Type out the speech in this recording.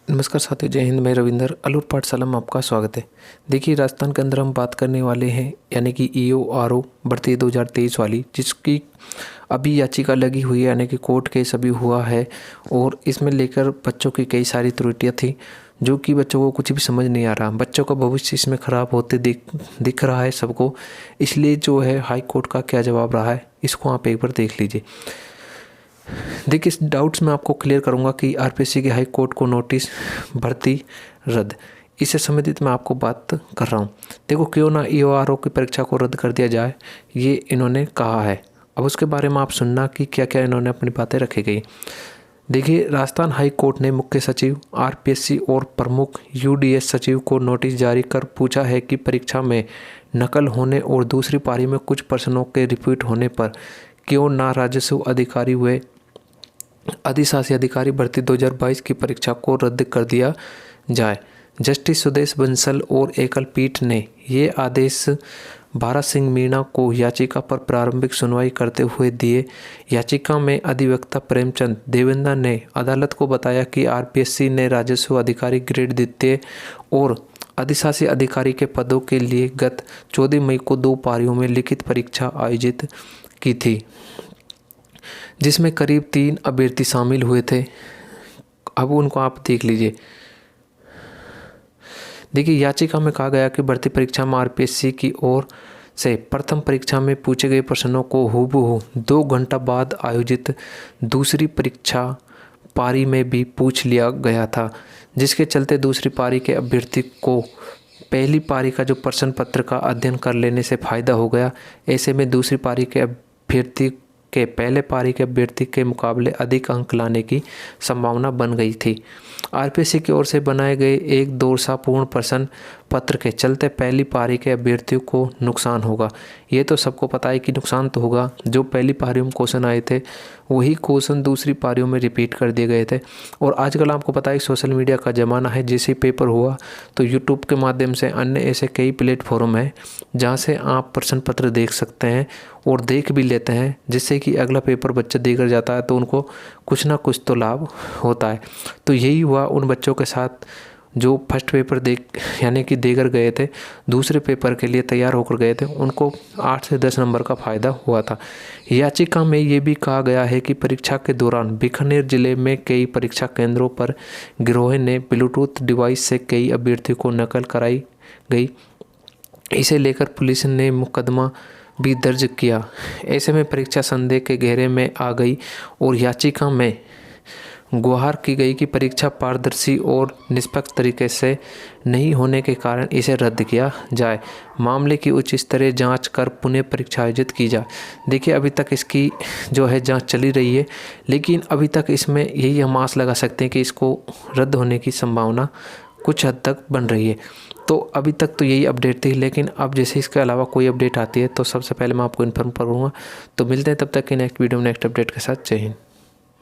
नमस्कार साथियों, जय हिंद। मैं रविंदर अलूर पाठशाला में आपका स्वागत है। देखिए, राजस्थान के अंदर हम बात करने वाले हैं यानी कि EORO भर्ती 2023 वाली, जिसकी अभी याचिका लगी हुई है यानी कि कोर्ट केस अभी हुआ है। और इसमें लेकर बच्चों की कई सारी त्रुटियां थी जो कि बच्चों को कुछ भी समझ नहीं आ रहा। बच्चों का भविष्य इसमें ख़राब होते दिख रहा है सबको। इसलिए जो है हाई कोर्ट का क्या जवाब रहा है, इसको आप एक बार देख लीजिए। देखिए, इस डाउट्स में आपको क्लियर करूंगा कि RPSC के हाई कोर्ट को नोटिस भर्ती रद्द, इससे संबंधित मैं आपको बात कर रहा हूं। देखो, क्यों ना EORO की परीक्षा को रद्द कर दिया जाए, ये इन्होंने कहा है। अब उसके बारे में आप सुनना कि क्या क्या इन्होंने अपनी बातें रखी गई। देखिए, राजस्थान हाई कोर्ट ने मुख्य सचिव RPSC और प्रमुख UDS सचिव को नोटिस जारी कर पूछा है कि परीक्षा में नकल होने और दूसरी पारी में कुछ प्रश्नों के रिपीट होने पर क्यों ना राजस्व अधिकारी व अधिशासी अधिकारी भर्ती 2022 की परीक्षा को रद्द कर दिया जाए। जस्टिस सुदेश बंसल और एकल पीठ ने ये आदेश भारत सिंह मीणा को याचिका पर प्रारंभिक सुनवाई करते हुए दिए। याचिका में अधिवक्ता प्रेमचंद देवेंद्र ने अदालत को बताया कि RPSC ने राजस्व अधिकारी ग्रेड द्वितीय और अधिशासी अधिकारी के पदों के लिए गत 14 मई को 2 पारियों में लिखित परीक्षा आयोजित की थी, जिसमें करीब 3 अभ्यर्थी शामिल हुए थे। अब उनको आप देख लीजिए। देखिए, याचिका में कहा गया कि भर्ती परीक्षा में RPSC की ओर से प्रथम परीक्षा में पूछे गए प्रश्नों को हूबहू 2 घंटा बाद आयोजित दूसरी परीक्षा पारी में भी पूछ लिया गया था, जिसके चलते दूसरी पारी के अभ्यर्थी को पहली पारी का जो प्रश्न पत्र का अध्ययन कर लेने से फ़ायदा हो गया। ऐसे में दूसरी पारी के अभ्यर्थी के पहले पारी के अभ्यर्थी के मुकाबले अधिक अंक लाने की संभावना बन गई थी। RPSC की ओर से बनाए गए एक दोषापूर्ण प्रश्न पत्र के चलते पहली पारी के अभ्यर्थियों को नुकसान होगा। ये तो सबको पता है कि नुकसान तो होगा। जो पहली पारियों में क्वेश्चन आए थे वही क्वेश्चन दूसरी पारियों में रिपीट कर दिए गए थे। और आजकल आपको पता है सोशल मीडिया का ज़माना है। जैसे पेपर हुआ तो यूट्यूब के माध्यम से अन्य ऐसे कई प्लेटफॉर्म हैं जहाँ से आप प्रश्न पत्र देख सकते हैं और देख भी लेते हैं, जिससे कि अगला पेपर बच्चा देकर जाता है तो उनको कुछ ना कुछ तो लाभ होता है। तो यही हुआ उन बच्चों के साथ जो फर्स्ट पेपर यानी कि देकर गए थे, दूसरे पेपर के लिए तैयार होकर गए थे, उनको 8 से 10 नंबर का फ़ायदा हुआ था। याचिका में ये भी कहा गया है कि परीक्षा के दौरान बीकानेर जिले में कई परीक्षा केंद्रों पर गिरोह ने ब्लूटूथ डिवाइस से कई अभ्यर्थियों को नकल कराई गई। इसे लेकर पुलिस ने मुकदमा भी दर्ज किया। ऐसे में परीक्षा संदेह के घेरे में आ गई और याचिका में गुहार की गई कि परीक्षा पारदर्शी और निष्पक्ष तरीके से नहीं होने के कारण इसे रद्द किया जाए। मामले की उच्च स्तरीय जांच कर पुनः परीक्षा आयोजित की जाए। देखिए, अभी तक इसकी जो है जांच चली रही है, लेकिन अभी तक इसमें यही हम आस लगा सकते हैं कि इसको रद्द होने की संभावना कुछ हद तक बन रही है। तो अभी तक तो यही अपडेट थी, लेकिन अब जैसे इसके अलावा कोई अपडेट आती है तो सबसे पहले मैं आपको इन्फॉर्म करूँगा। तो मिलते हैं तब तक की नेक्स्ट वीडियो में नेक्स्ट अपडेट के साथ। जय हिंद।